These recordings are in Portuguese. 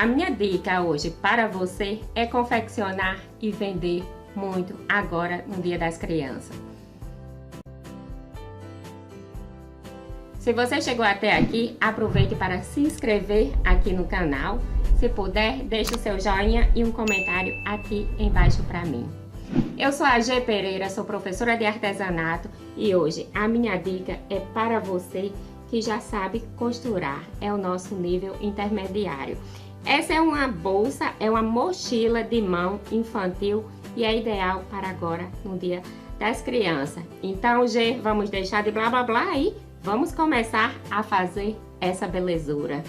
A minha dica hoje para você é confeccionar e vender muito agora no Dia das Crianças. Se você chegou até aqui, aproveite para se inscrever aqui no canal. Se puder, deixe o seu joinha e um comentário aqui embaixo para mim. Eu sou a G Pereira, sou professora de artesanato e hoje a minha dica é para você que já sabe costurar, é o nosso nível intermediário. Essa é uma bolsa, é uma mochila de mão infantil e é ideal para agora no Dia das Crianças. Então, G, vamos deixar de blá blá blá e vamos começar a fazer essa belezura.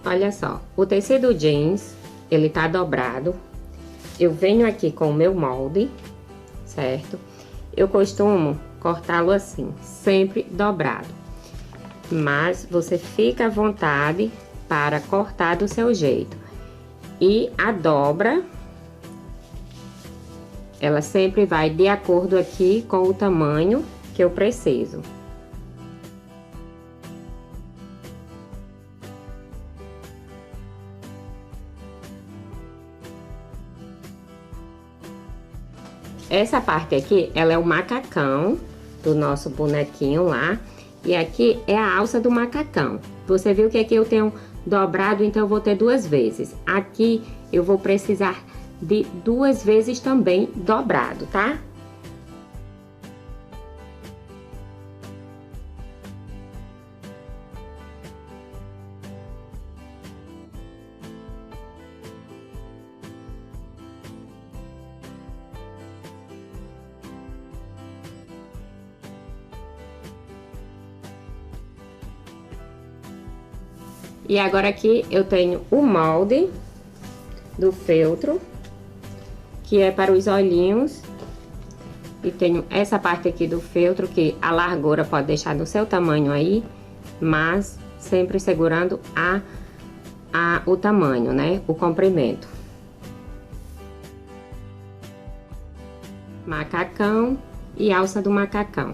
Olha só, o tecido jeans, ele tá dobrado. Eu venho aqui com o meu molde, certo? Eu costumo cortá-lo assim, sempre dobrado. Mas você fica à vontade para cortar do seu jeito. E a dobra, ela sempre vai de acordo aqui com o tamanho que eu preciso. Essa parte aqui, ela é o macacão do nosso bonequinho lá. E aqui é a alça do macacão. Você viu que aqui eu tenho dobrado, então eu vou ter 2 vezes. Aqui eu vou precisar de 2 vezes também dobrado, tá? E agora aqui eu tenho o molde do feltro, que é para os olhinhos. E tenho essa parte aqui do feltro, que a largura pode deixar do seu tamanho aí, mas sempre segurando o tamanho, né? O comprimento. Macacão e alça do macacão.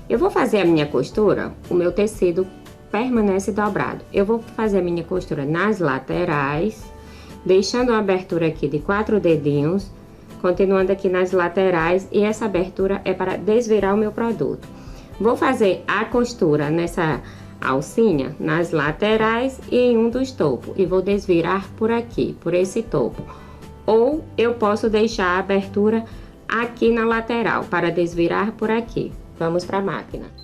Eu vou fazer a minha costura, o meu tecido permanece dobrado. Eu vou fazer a minha costura nas laterais, deixando uma abertura aqui de 4 dedinhos, continuando aqui nas laterais, e essa abertura é para desvirar o meu produto. Vou fazer a costura nessa alcinha, nas laterais e em um dos topos, e vou desvirar por aqui, por esse topo. Ou eu posso deixar a abertura aqui na lateral, para desvirar por aqui. Vamos para a máquina.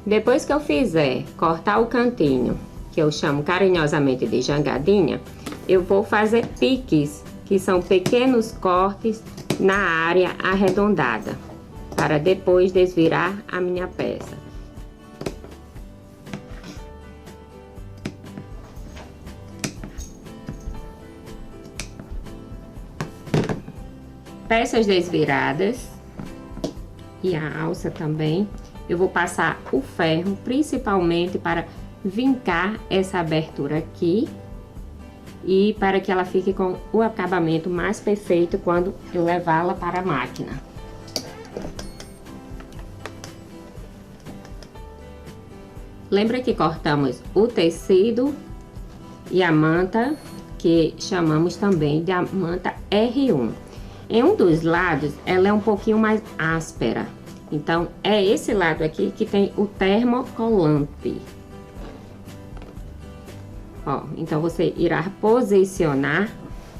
Depois que eu fizer cortar o cantinho, que eu chamo carinhosamente de jangadinha, eu vou fazer piques, que são pequenos cortes na área arredondada, para depois desvirar a minha peça. Peças desviradas e a alça também. Eu vou passar o ferro, principalmente para vincar essa abertura aqui e para que ela fique com o acabamento mais perfeito quando eu levá-la para a máquina. Lembra que cortamos o tecido e a manta, que chamamos também de a manta R1. Em um dos lados, ela é um pouquinho mais áspera. Então, é esse lado aqui que tem o termocolante. Ó, então você irá posicionar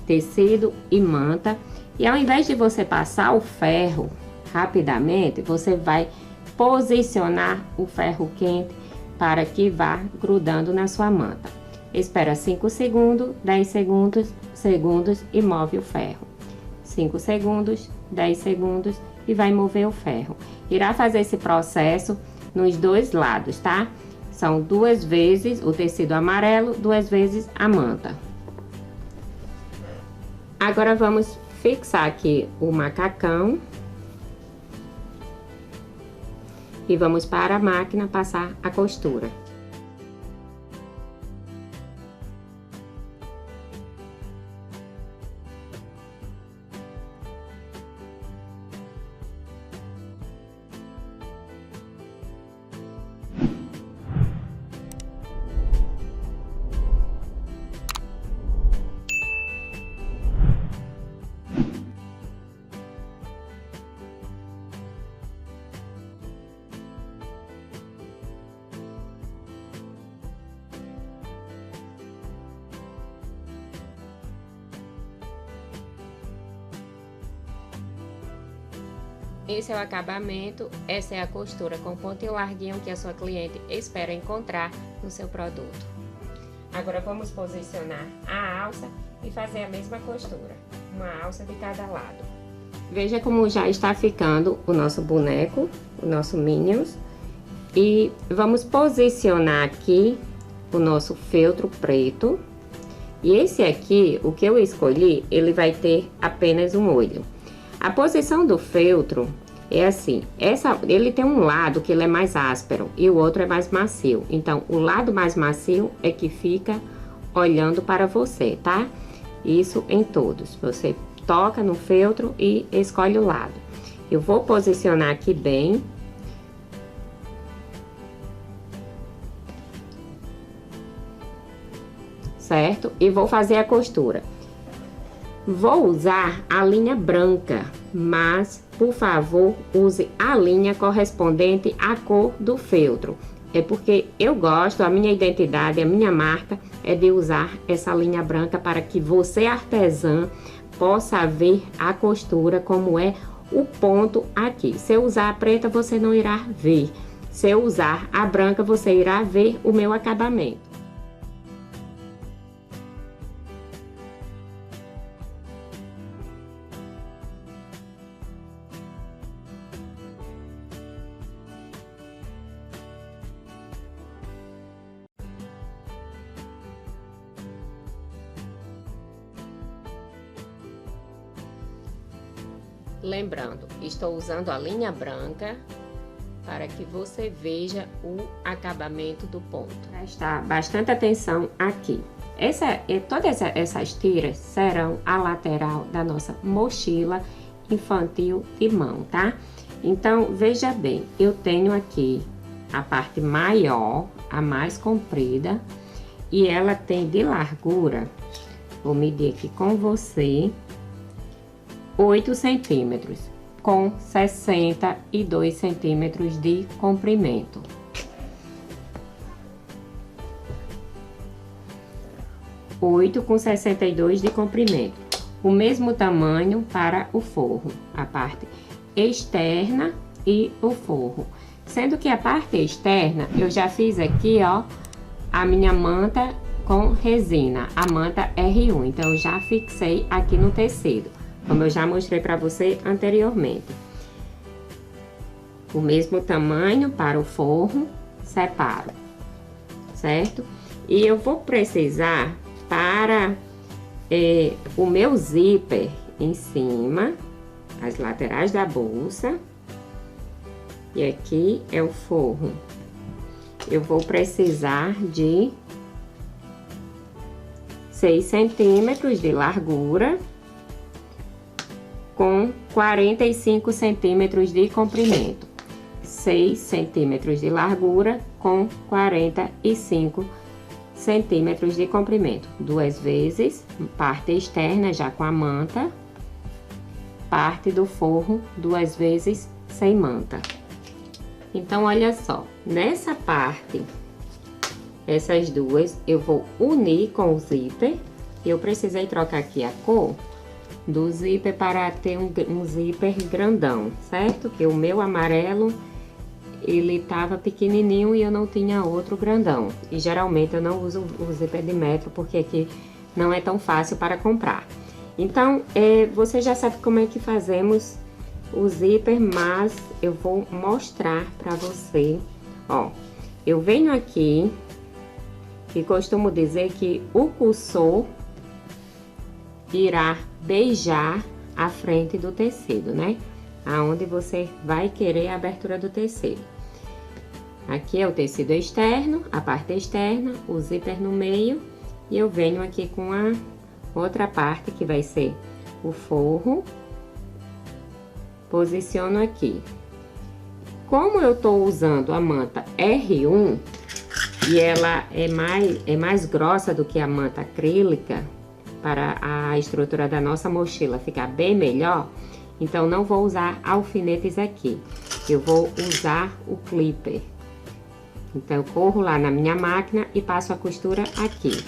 tecido e manta. E ao invés de você passar o ferro rapidamente, você vai posicionar o ferro quente para que vá grudando na sua manta. Espera 5 segundos, 10 segundos e move o ferro. 5 segundos, 10 segundos e vai mover o ferro. Irá fazer esse processo nos dois lados, tá? São 2 vezes o tecido amarelo, 2 vezes a manta. Agora vamos fixar aqui o macacão. E vamos para a máquina passar a costura. Esse é o acabamento, essa é a costura com ponto e larguinho que a sua cliente espera encontrar no seu produto. Agora vamos posicionar a alça e fazer a mesma costura, uma alça de cada lado. Veja como já está ficando o nosso boneco, o nosso Minions. E vamos posicionar aqui o nosso feltro preto. E esse aqui, o que eu escolhi, ele vai ter apenas um olho. A posição do feltro é assim, ele tem um lado que ele é mais áspero e o outro é mais macio. Então, o lado mais macio é que fica olhando para você, tá? Isso em todos. Você toca no feltro e escolhe o lado. Eu vou posicionar aqui bem. Certo? E vou fazer a costura. Vou usar a linha branca, mas, por favor, use a linha correspondente à cor do feltro. É porque eu gosto, a minha identidade, a minha marca é de usar essa linha branca para que você, artesã, possa ver a costura, como é o ponto aqui. Se eu usar a preta, você não irá ver. Se eu usar a branca, você irá ver o meu acabamento. Lembrando, estou usando a linha branca para que você veja o acabamento do ponto. Prestar bastante atenção aqui. Todas essas tiras serão a lateral da nossa mochila infantil de mão, tá? Então, veja bem, eu tenho aqui a parte maior, a mais comprida, e ela tem de largura, vou medir aqui com você, 8 centímetros, com 62 centímetros de comprimento. Com 62 de comprimento. O mesmo tamanho para o forro, a parte externa e o forro. Sendo que a parte externa, eu já fiz aqui, ó, a minha manta com resina, a manta R1. Então, eu já fixei aqui no tecido, como eu já mostrei para você anteriormente. O mesmo tamanho para o forro, separo, certo? E eu vou precisar para o meu zíper em cima, as laterais da bolsa, e aqui é o forro. Eu vou precisar de 6 centímetros de largura, com 45 centímetros de comprimento. 6 centímetros de largura com 45 centímetros de comprimento. 2 vezes, parte externa já com a manta, parte do forro 2 vezes sem manta. Então, olha só, nessa parte, essas duas eu vou unir com o zíper. Eu precisei trocar aqui a cor do zíper para ter um zíper grandão, certo? Que o meu amarelo, ele tava pequenininho e eu não tinha outro grandão. E geralmente eu não uso o zíper de metro porque aqui não é tão fácil para comprar. Então, você já sabe como é que fazemos o zíper, mas eu vou mostrar para você. Ó, eu venho aqui e costumo dizer que o cursor irá beijar a frente do tecido, né? Aonde você vai querer a abertura do tecido. Aqui é o tecido externo, a parte externa, o zíper no meio, e eu venho aqui com a outra parte que vai ser o forro. Posiciono aqui. Como eu tô usando a manta R1 e ela é mais grossa do que a manta acrílica, para a estrutura da nossa mochila ficar bem melhor, então não vou usar alfinetes aqui. Eu vou usar o clipper. Então, eu corro lá na minha máquina e passo a costura aqui.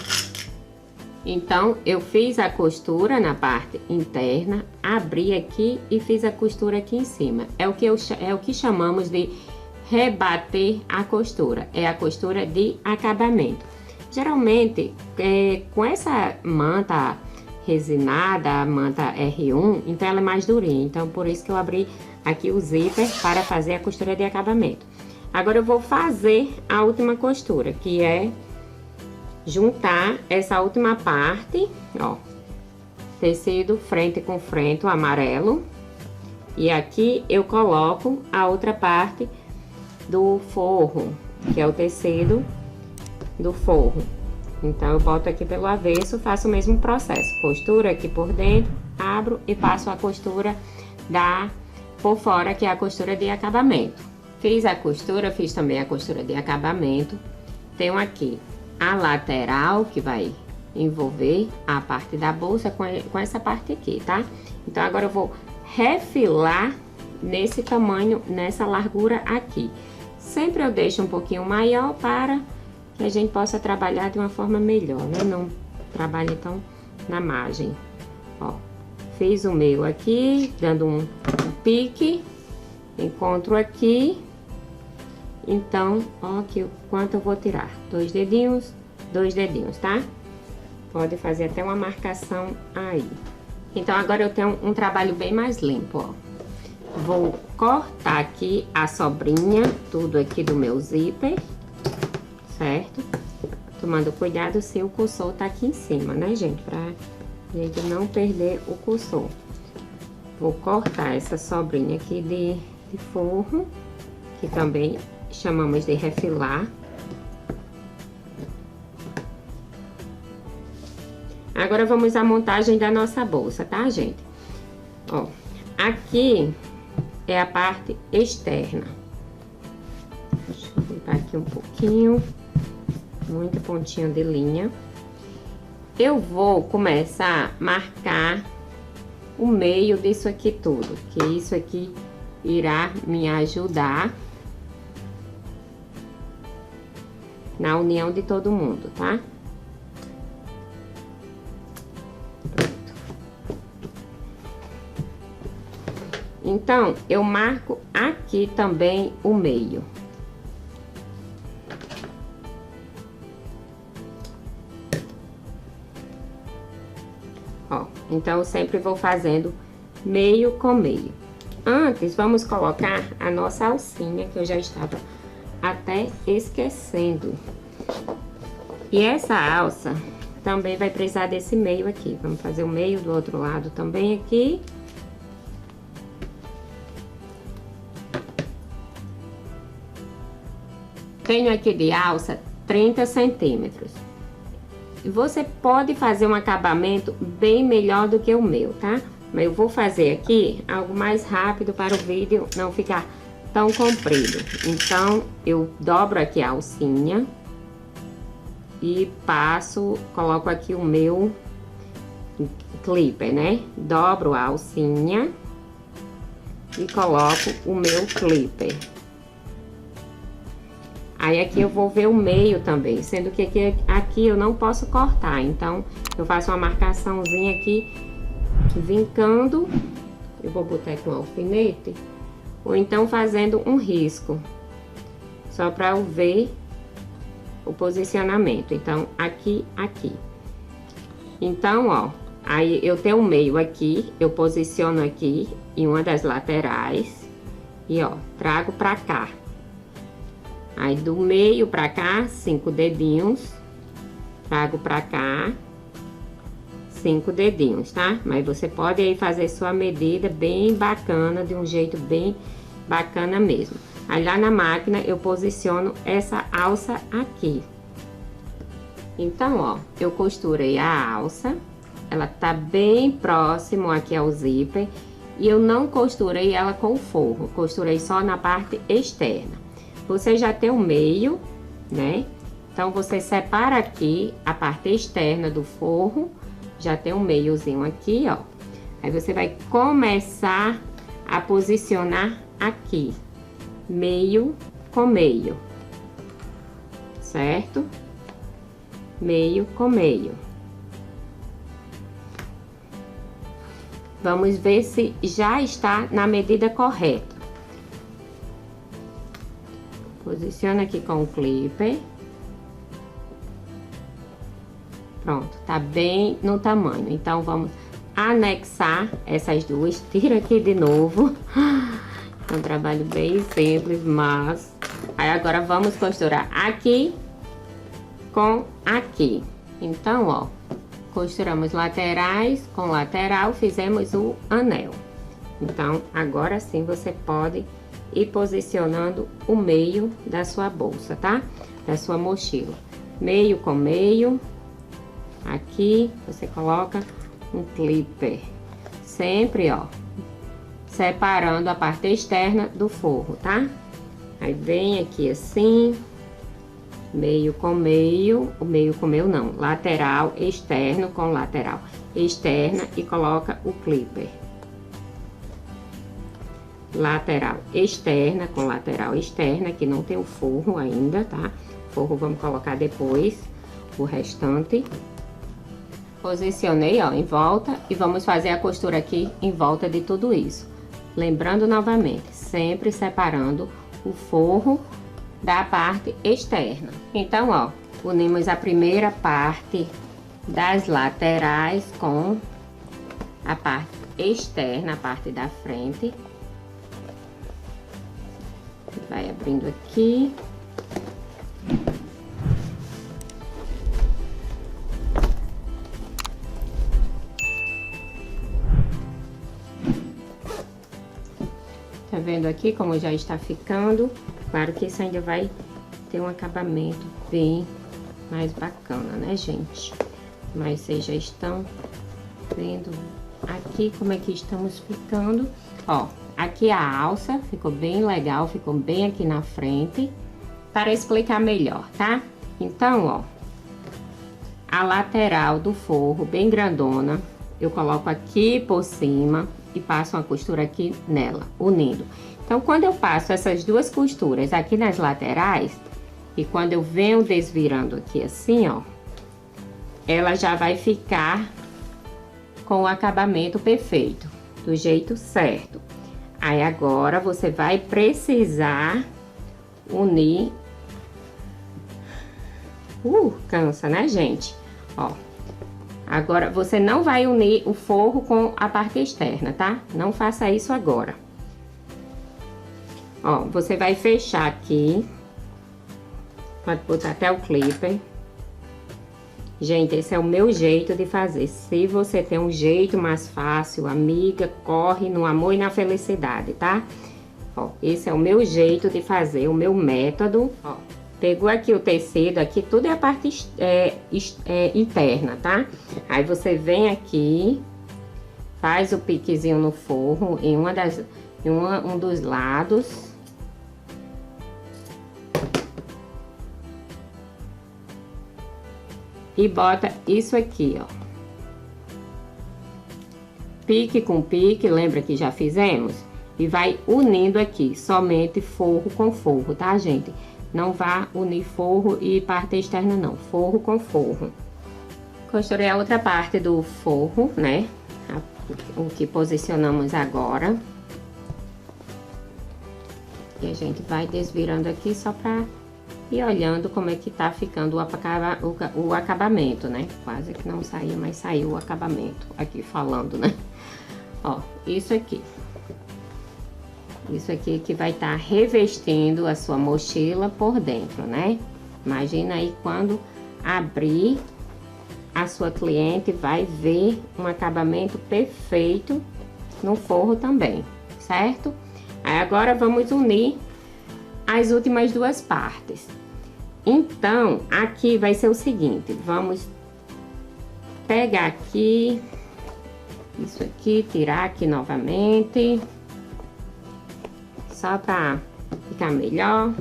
Então, eu fiz a costura na parte interna, abri aqui e fiz a costura aqui em cima. É o que chamamos de rebater a costura. É a costura de acabamento. Geralmente, com essa manta resinada, a manta R1, então ela é mais durinha. Então, por isso que eu abri aqui o zíper para fazer a costura de acabamento. Agora, eu vou fazer a última costura, que é juntar essa última parte, ó, tecido frente com frente, o amarelo. E aqui eu coloco a outra parte do forro, que é o tecido do forro. Então, eu boto aqui pelo avesso, faço o mesmo processo. Costura aqui por dentro, abro e passo a costura por fora, que é a costura de acabamento. Fiz a costura, fiz também a costura de acabamento. Tenho aqui a lateral, que vai envolver a parte da bolsa com essa parte aqui, tá? Então, agora eu vou refilar nesse tamanho, nessa largura aqui. Sempre eu deixo um pouquinho maior para que a gente possa trabalhar de uma forma melhor, né? Não trabalhe então na margem. Ó, fiz o meu aqui, dando um pique, encontro aqui. Então, ó, aqui o quanto eu vou tirar. 2 dedinhos, tá? Pode fazer até uma marcação aí. Então, agora eu tenho um trabalho bem mais limpo, ó. Vou cortar aqui a sobrinha, tudo aqui do meu zíper, certo? Tomando cuidado se o cursor tá aqui em cima, né, gente? Pra gente não perder o cursor. Vou cortar essa sobrinha aqui de forro, que também chamamos de refilar. Agora, vamos à montagem da nossa bolsa, tá, gente? Ó, aqui é a parte externa. Deixa eu limpar aqui um pouquinho. Muito pontinho de linha. Eu vou começar a marcar o meio disso aqui tudo, que isso aqui irá me ajudar na união de todo mundo, tá? Pronto. Então, eu marco aqui também o meio. Ó, então, eu sempre vou fazendo meio com meio. Antes, vamos colocar a nossa alcinha, que eu já estava até esquecendo. E essa alça também vai precisar desse meio aqui. Vamos fazer o meio do outro lado também aqui. Tenho aqui de alça 30 centímetros. Você pode fazer um acabamento bem melhor do que o meu, tá? Mas eu vou fazer aqui algo mais rápido para o vídeo não ficar tão comprido. Então, eu dobro aqui a alcinha e coloco aqui o meu clipper, né? Dobro a alcinha e coloco o meu clipper. Aí aqui eu vou ver o meio também, sendo que aqui eu não posso cortar, então eu faço uma marcaçãozinha aqui, vincando, eu vou botar com um alfinete, ou então fazendo um risco, só para eu ver o posicionamento. Então, aqui. Então, ó, aí eu tenho o meio aqui, eu posiciono aqui em uma das laterais e, ó, trago pra cá. Aí, do meio pra cá, 5 dedinhos, trago pra cá, 5 dedinhos, tá? Mas você pode aí fazer sua medida bem bacana, de um jeito bem bacana mesmo. Aí, lá na máquina, eu posiciono essa alça aqui. Então, ó, eu costurei a alça, ela tá bem próximo aqui ao zíper, e eu não costurei ela com o forro, costurei só na parte externa. Você já tem o meio, né? Então, você separa aqui a parte externa do forro, já tem um meiozinho aqui, ó. Aí, você vai começar a posicionar aqui, meio com meio, certo? Meio com meio. Vamos ver se já está na medida correta. Posiciona aqui com o clipper. Pronto, tá bem no tamanho. Então, vamos anexar essas duas. Tira aqui de novo. É um trabalho bem simples, mas... Aí, agora, vamos costurar aqui com aqui. Então, ó, costuramos laterais com lateral, fizemos o anel. Então, agora sim, você pode ir posicionando o meio da sua bolsa, tá? Da sua mochila. Meio com meio. Aqui, você coloca um clipper. Sempre, ó, separando a parte externa do forro, tá? Aí, vem aqui assim, meio com meio, o meio com meio não, lateral, externo com lateral, externa e coloca o clipper. Lateral, externa com lateral, externa, que não tem o forro ainda, tá? Forro vamos colocar depois, o restante. Posicionei, ó, em volta e vamos fazer a costura aqui em volta de tudo isso. Lembrando novamente, sempre separando o forro da parte externa. Então, ó, unimos a primeira parte das laterais com a parte externa, a parte da frente. Vai abrindo aqui. Tá vendo aqui como já está ficando? Claro que isso ainda vai ter um acabamento bem mais bacana, né, gente? Mas vocês já estão vendo aqui como é que estamos ficando. Ó, aqui a alça ficou bem legal, ficou bem aqui na frente. Para explicar melhor, tá? Então, ó, a lateral do forro bem grandona, eu coloco aqui por cima e passo uma costura aqui nela, unindo. Então, quando eu passo essas duas costuras aqui nas laterais, e quando eu venho desvirando aqui assim, ó, ela já vai ficar com o acabamento perfeito, do jeito certo. Aí, agora, você vai precisar unir... cansa, né, gente? Ó, agora, você não vai unir o forro com a parte externa, tá? Não faça isso agora. Ó, você vai fechar aqui. Pode botar até o clipper. Gente, esse é o meu jeito de fazer. Se você tem um jeito mais fácil, amiga, corre no amor e na felicidade, tá? Ó, esse é o meu jeito de fazer, o meu método. Ó, pegou aqui o tecido, aqui tudo é a parte interna, tá? Aí você vem aqui, faz o piquezinho no forro em um dos lados. E bota isso aqui, ó. Pique com pique, lembra que já fizemos? E vai unindo aqui, somente forro com forro, tá, gente? Não vá unir forro e parte externa não, forro com forro. Costurei a outra parte do forro, né? O que posicionamos agora. E a gente vai desvirando aqui só pra ir olhando como é que tá ficando o acabamento, né? Quase que não saía, mas saiu o acabamento aqui falando, né? Ó, isso aqui. Isso aqui que vai estar revestindo a sua mochila por dentro, né? Imagina aí quando abrir, a sua cliente vai ver um acabamento perfeito no forro também, certo? Aí agora vamos unir as últimas duas partes. Então, aqui vai ser o seguinte, vamos pegar aqui, isso aqui, tirar aqui novamente, só para ficar melhor.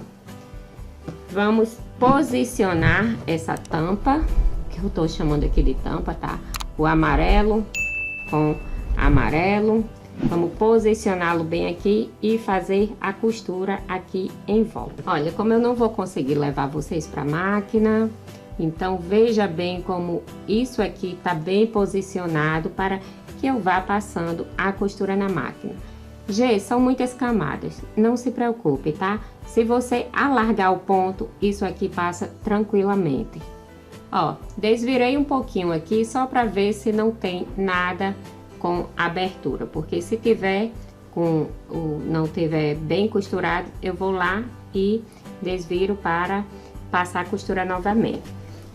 Vamos posicionar essa tampa, que eu tô chamando aqui de tampa, tá? O amarelo com amarelo. Vamos posicioná-lo bem aqui e fazer a costura aqui em volta. Olha, como eu não vou conseguir levar vocês para a máquina, então veja bem como isso aqui tá bem posicionado para que eu vá passando a costura na máquina. Gente, são muitas camadas, não se preocupe, tá? Se você alargar o ponto, isso aqui passa tranquilamente. Ó, desvirei um pouquinho aqui só para ver se não tem nada com abertura, porque se tiver não tiver bem costurado, eu vou lá e desviro para passar a costura novamente.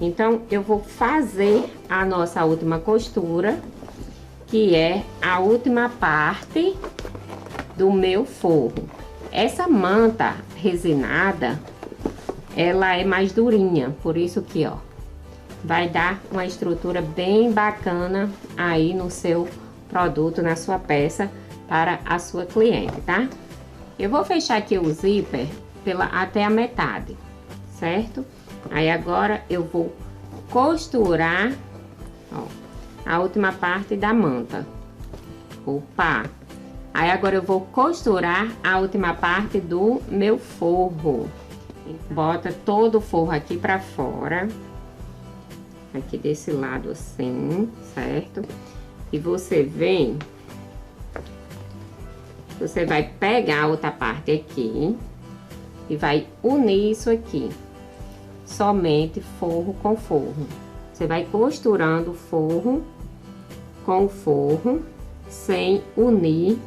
Então, eu vou fazer a nossa última costura, que é a última parte do meu forro. Essa manta resinada, ela é mais durinha, por isso que, ó, vai dar uma estrutura bem bacana aí no seu produto, na sua peça, para a sua cliente, tá? Eu vou fechar aqui o zíper até a metade, certo? Aí agora eu vou costurar, ó, a última parte da manta. Opa! Aí agora eu vou costurar a última parte do meu forro. Bota todo o forro aqui pra fora. Aqui desse lado assim, certo? E você vem... Você vai pegar a outra parte aqui e vai unir isso aqui. Somente forro com forro. Você vai costurando forro com forro, sem unir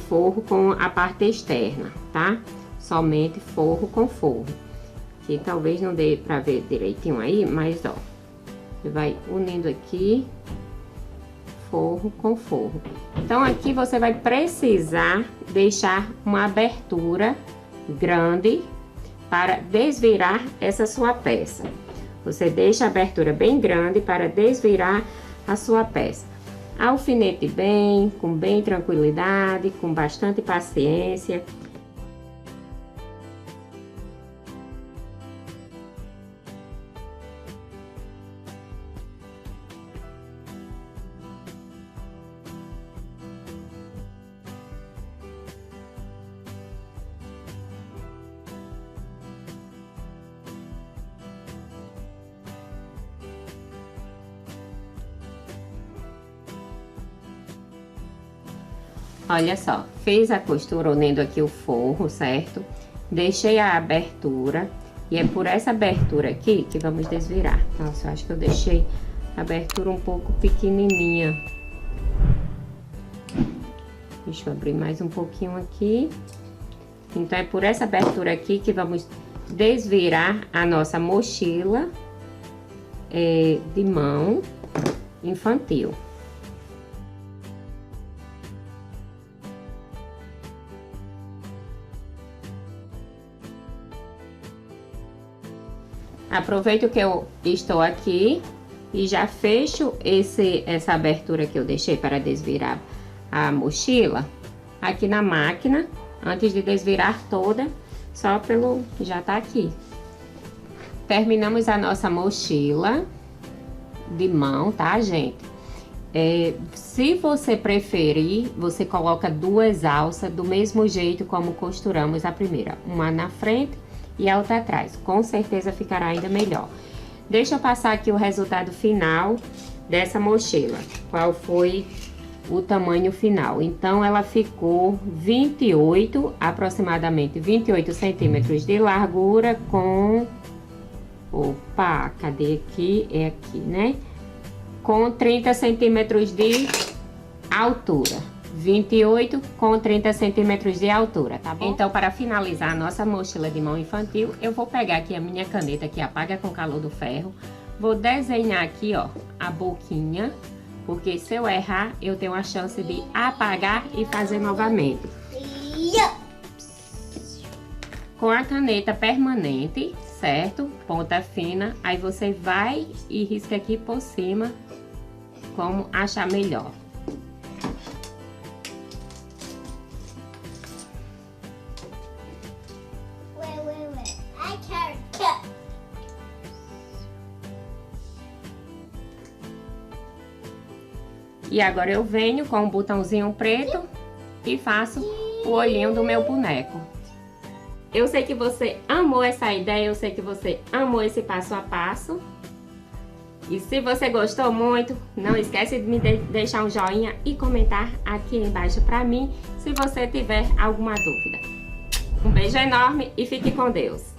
forro com a parte externa, tá? Somente forro com forro. Que talvez não dê pra ver direitinho aí, mas ó, você vai unindo aqui forro com forro. Então aqui você vai precisar deixar uma abertura grande para desvirar essa sua peça. Você deixa a abertura bem grande para desvirar a sua peça. Alfinete bem, com bem tranquilidade, com bastante paciência. Olha só, fez a costura unindo aqui o forro, certo? Deixei a abertura e é por essa abertura aqui que vamos desvirar. Nossa, eu acho que eu deixei a abertura um pouco pequenininha. Deixa eu abrir mais um pouquinho aqui. Então, é por essa abertura aqui que vamos desvirar a nossa mochila de mão infantil. Aproveito que eu estou aqui e já fecho essa abertura que eu deixei para desvirar a mochila aqui na máquina, antes de desvirar toda, só pelo... já tá aqui. Terminamos a nossa mochila de mão, tá, gente? Se você preferir, você coloca duas alças do mesmo jeito como costuramos a primeira. Uma na frente e a outra atrás. Com certeza ficará ainda melhor. Deixa eu passar aqui o resultado final dessa mochila. Qual foi o tamanho final? Então, ela ficou 28, aproximadamente 28 centímetros de largura com... Opa, cadê aqui? É aqui, né? Com 30 centímetros de altura. 28 com 30 centímetros de altura, tá bom? Então, para finalizar a nossa mochila de mão infantil, eu vou pegar aqui a minha caneta que apaga com o calor do ferro. Vou desenhar aqui, ó, a boquinha, porque se eu errar, eu tenho a chance de apagar e fazer novamente. Com a caneta permanente, certo? Ponta fina, aí você vai e risca aqui por cima, como achar melhor. E agora eu venho com um botãozinho preto e faço o olhinho do meu boneco. Eu sei que você amou essa ideia, eu sei que você amou esse passo a passo. E se você gostou muito, não esquece de me deixar um joinha e comentar aqui embaixo pra mim, se você tiver alguma dúvida. Um beijo enorme e fique com Deus!